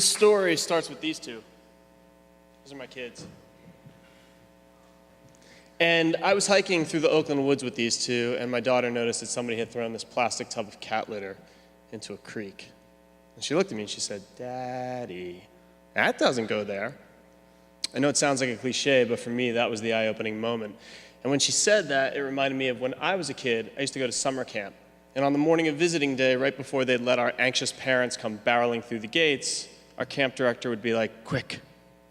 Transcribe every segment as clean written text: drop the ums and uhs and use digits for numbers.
This story starts with these two. Those are my kids. And I was hiking through the Oakland woods with these two, and my daughter noticed that somebody had thrown this plastic tub of cat litter into a creek. And she looked at me and she said, "Daddy, that doesn't go there." I know it sounds like a cliche, but for me, that was the eye-opening moment. And when she said that, it reminded me of when I was a kid. I used to go to summer camp. And on the morning of visiting day, right before they'd let our anxious parents come barreling through the gates, our camp director would be like, "Quick,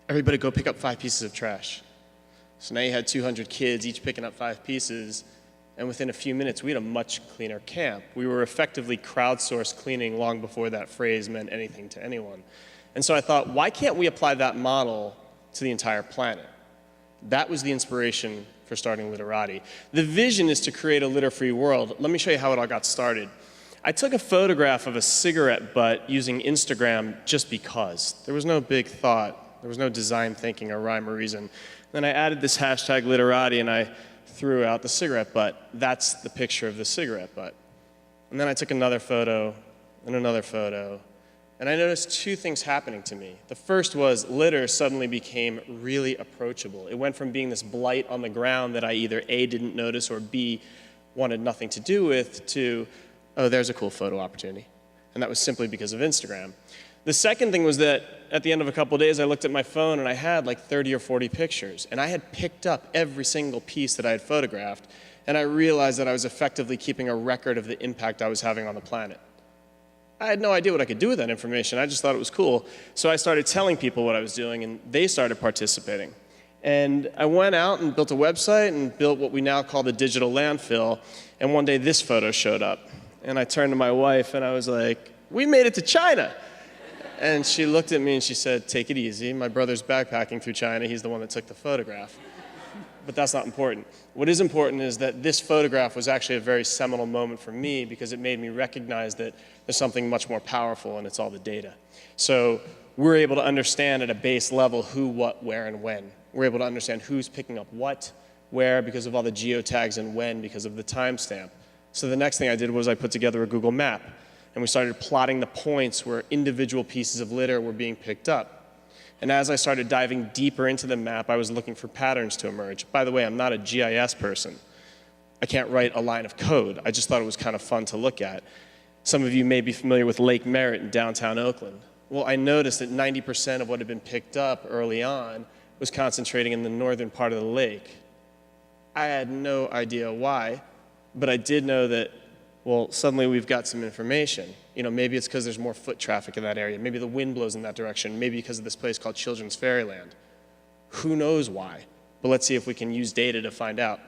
everybody go pick up 5 pieces of trash." So now you had 200 kids, each picking up 5 pieces, and within a few minutes, we had a much cleaner camp. We were effectively crowdsourced cleaning long before that phrase meant anything to anyone. And so I thought, why can't we apply that model to the entire planet? That was the inspiration for starting Litterati. The vision is to create a litter-free world. Let me show you how it all got started. I took a photograph of a cigarette butt using Instagram just because. There was no big thought. There was no design thinking or rhyme or reason. Then I added this hashtag Litterati and I threw out the cigarette butt. That's the picture of the cigarette butt. And then I took another photo and another photo, and I noticed 2 things happening to me. The first was litter suddenly became really approachable. It went from being this blight on the ground that I either A, didn't notice, or B, wanted nothing to do with, to, oh, there's a cool photo opportunity. And that was simply because of Instagram. The second thing was that at the end of a couple of days, I looked at my phone and I had like 30 or 40 pictures. And I had picked up every single piece that I had photographed. And I realized that I was effectively keeping a record of the impact I was having on the planet. I had no idea what I could do with that information. I just thought it was cool. So I started telling people what I was doing, and they started participating. And I went out and built a website and built what we now call the digital landfill. And one day this photo showed up. And I turned to my wife and I was like, "We made it to China." And she looked at me and she said, "Take it easy. My brother's backpacking through China. He's the one that took the photograph." But that's not important. What is important is that this photograph was actually a very seminal moment for me because it made me recognize that there's something much more powerful, and it's all the data. So we're able to understand at a base level who, what, where, and when. We're able to understand who's picking up what, where, because of all the geotags, and when, because of the timestamp. So the next thing I did was I put together a Google map, and we started plotting the points where individual pieces of litter were being picked up. And as I started diving deeper into the map, I was looking for patterns to emerge. By the way, I'm not a GIS person. I can't write a line of code. I just thought it was kind of fun to look at. Some of you may be familiar with Lake Merritt in downtown Oakland. Well, I noticed that 90% of what had been picked up early on was concentrating in the northern part of the lake. I had no idea why, but I did know that, well, suddenly we've got some information. You know, maybe it's because there's more foot traffic in that area. Maybe the wind blows in that direction. Maybe because of this place called Children's Fairyland. Who knows why? But let's see if we can use data to find out.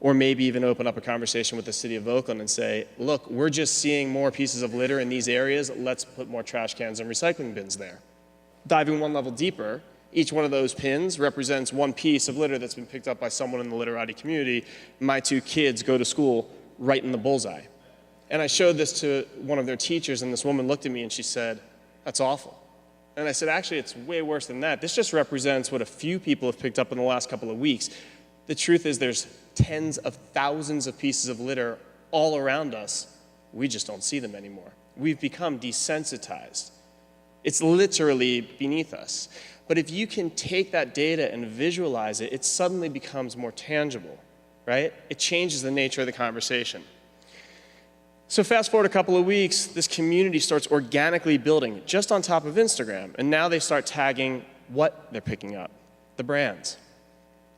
Or maybe even open up a conversation with the city of Oakland and say, look, we're just seeing more pieces of litter in these areas. Let's put more trash cans and recycling bins there. Diving one level deeper, each one of those pins represents one piece of litter that's been picked up by someone in the Litterati community. My 2 kids go to school right in the bullseye. And I showed this to one of their teachers, and this woman looked at me and she said, "That's awful." And I said, "Actually, it's way worse than that. This just represents what a few people have picked up in the last couple of weeks. The truth is there's tens of thousands of pieces of litter all around us. We just don't see them anymore. We've become desensitized. It's literally beneath us. But if you can take that data and visualize it, it suddenly becomes more tangible, right? It changes the nature of the conversation. So fast forward a couple of weeks, this community starts organically building just on top of Instagram. And now they start tagging what they're picking up, the brands.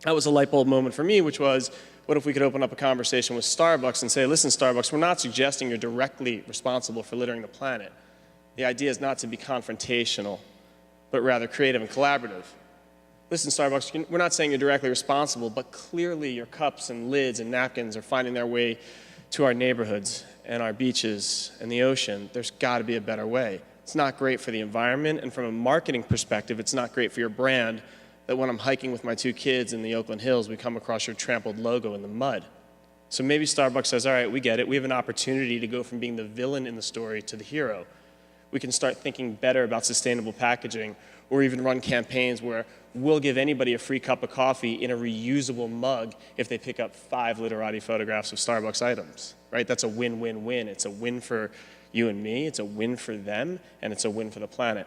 That was a light bulb moment for me, which was, what if we could open up a conversation with Starbucks and say, listen, Starbucks, we're not suggesting you're directly responsible for littering the planet. The idea is not to be confrontational, but rather creative and collaborative. Listen, Starbucks, we're not saying you're directly responsible, but clearly your cups and lids and napkins are finding their way to our neighborhoods and our beaches and the ocean. There's got to be a better way. It's not great for the environment, and from a marketing perspective, it's not great for your brand that when I'm hiking with my 2 kids in the Oakland Hills, we come across your trampled logo in the mud. So maybe Starbucks says, all right, we get it. We have an opportunity to go from being the villain in the story to the hero. We can start thinking better about sustainable packaging, or even run campaigns where we'll give anybody a free cup of coffee in a reusable mug if they pick up 5 Litterati photographs of Starbucks items, right? That's a win-win-win. It's a win for you and me, it's a win for them, and it's a win for the planet.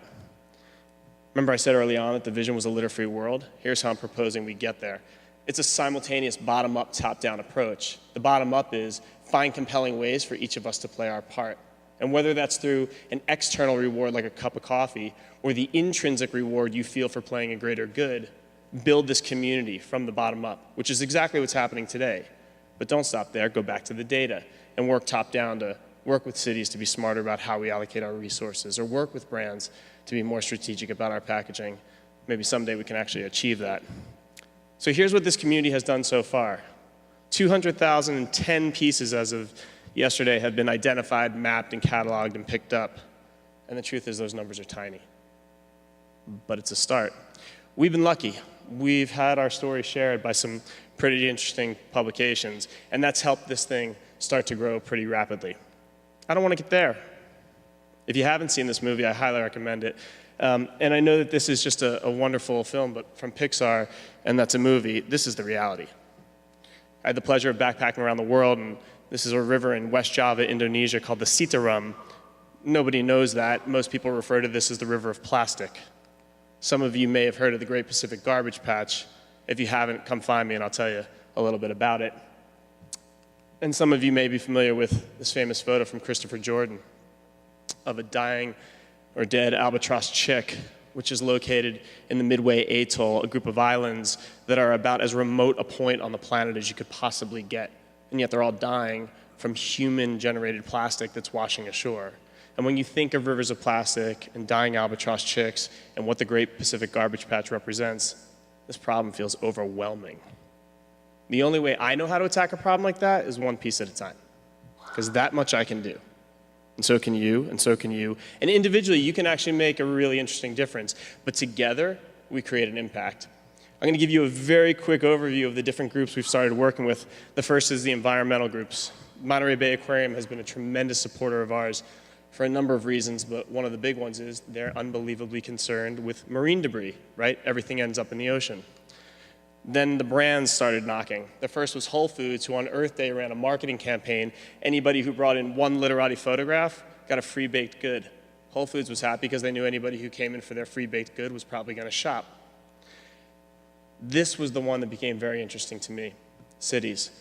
Remember I said early on that the vision was a litter-free world? Here's how I'm proposing we get there. It's a simultaneous bottom-up, top-down approach. The bottom-up is find compelling ways for each of us to play our part. And whether that's through an external reward like a cup of coffee or the intrinsic reward you feel for playing a greater good, build this community from the bottom up, which is exactly what's happening today. But don't stop there, go back to the data and work top down to work with cities to be smarter about how we allocate our resources, or work with brands to be more strategic about our packaging. Maybe someday we can actually achieve that. So here's what this community has done so far. 200,010 pieces as of yesterday have been identified, mapped, and cataloged and picked up. And the truth is those numbers are tiny. But it's a start. We've been lucky. We've had our story shared by some pretty interesting publications, and that's helped this thing start to grow pretty rapidly. I don't want to get there. If you haven't seen this movie, I highly recommend it. And I know that this is just a wonderful film, but from Pixar, and that's a movie, this is the reality. I had the pleasure of backpacking around the world, and this is a river in West Java, Indonesia, called the Citarum. Nobody knows that. Most people refer to this as the river of plastic. Some of you may have heard of the Great Pacific Garbage Patch. If you haven't, come find me and I'll tell you a little bit about it. And some of you may be familiar with this famous photo from Christopher Jordan of a dying or dead albatross chick, which is located in the Midway Atoll, a group of islands that are about as remote a point on the planet as you could possibly get. And yet they're all dying from human-generated plastic that's washing ashore. And when you think of rivers of plastic and dying albatross chicks and what the Great Pacific Garbage Patch represents, this problem feels overwhelming. The only way I know how to attack a problem like that is one piece at a time, because that much I can do. And so can you, and so can you. And individually, you can actually make a really interesting difference. But together, we create an impact. I'm going to give you a very quick overview of the different groups we've started working with. The first is the environmental groups. Monterey Bay Aquarium has been a tremendous supporter of ours for a number of reasons, but one of the big ones is they're unbelievably concerned with marine debris, right? Everything ends up in the ocean. Then the brands started knocking. The first was Whole Foods, who on Earth Day ran a marketing campaign. Anybody who brought in one Litterati photograph got a free baked good. Whole Foods was happy because they knew anybody who came in for their free baked good was probably going to shop. This was the one that became very interesting to me, cities.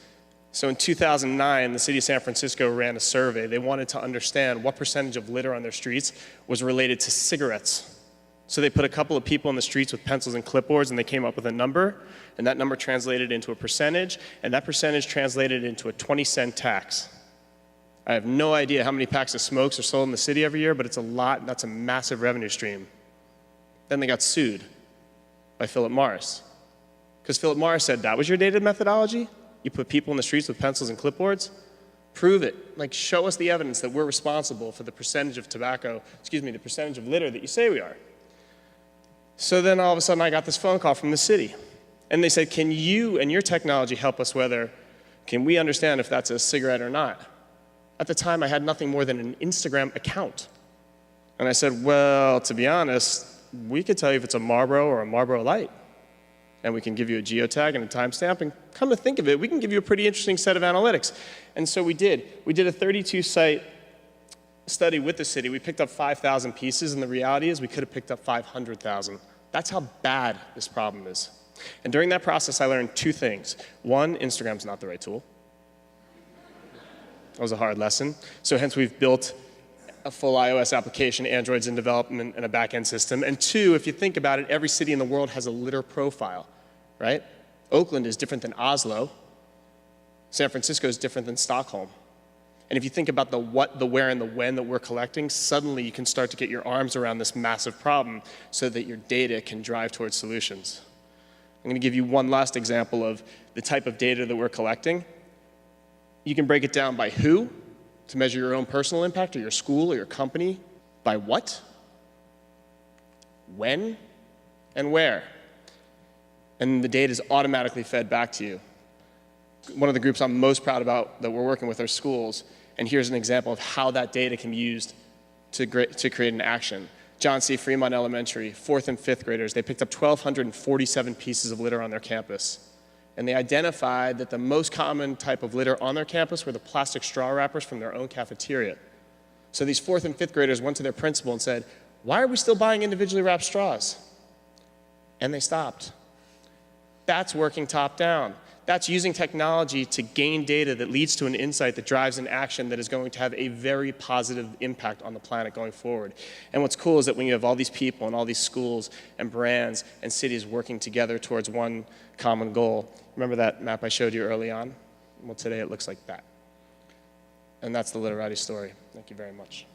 So in 2009, the city of San Francisco ran a survey. They wanted to understand what percentage of litter on their streets was related to cigarettes. So they put a couple of people in the streets with pencils and clipboards, and they came up with a number, and that number translated into a percentage, and that percentage translated into a 20-cent tax. I have no idea how many packs of smokes are sold in the city every year, but it's a lot, and that's a massive revenue stream. Then they got sued by Philip Morris, because Philip Morris said, that was your data methodology? You put people in the streets with pencils and clipboards? Prove it. Like, show us the evidence that we're responsible for the percentage of the percentage of litter that you say we are. So then all of a sudden I got this phone call from the city. And they said, can you and your technology help us can we understand if that's a cigarette or not? At the time I had nothing more than an Instagram account. And I said, well, to be honest, we could tell you if it's a Marlboro or a Marlboro Light. And we can give you a geotag and a timestamp, and come to think of it, we can give you a pretty interesting set of analytics. And so we did. We did a 32-site study with the city. We picked up 5,000 pieces, and the reality is we could have picked up 500,000. That's how bad this problem is. And during that process, I learned two things. One, Instagram's not the right tool. That was a hard lesson. So hence we've built a full iOS application, Android's in development, and a back-end system. And two, if you think about it, every city in the world has a litter profile, right? Oakland is different than Oslo. San Francisco is different than Stockholm. And if you think about the what, the where, and the when that we're collecting, suddenly you can start to get your arms around this massive problem so that your data can drive towards solutions. I'm going to give you one last example of the type of data that we're collecting. You can break it down by who, to measure your own personal impact, or your school, or your company. By what, when, and where. And the data is automatically fed back to you. One of the groups I'm most proud about that we're working with are schools. And here's an example of how that data can be used to create an action. John C. Fremont Elementary, 4th and 5th graders, they picked up 1,247 pieces of litter on their campus. And they identified that the most common type of litter on their campus were the plastic straw wrappers from their own cafeteria. So these 4th and 5th graders went to their principal and said, why are we still buying individually wrapped straws? And they stopped. That's working top down. That's using technology to gain data that leads to an insight that drives an action that is going to have a very positive impact on the planet going forward. And what's cool is that when you have all these people and all these schools and brands and cities working together towards one common goal, remember that map I showed you early on? Well, today it looks like that. And that's the Litterati story. Thank you very much.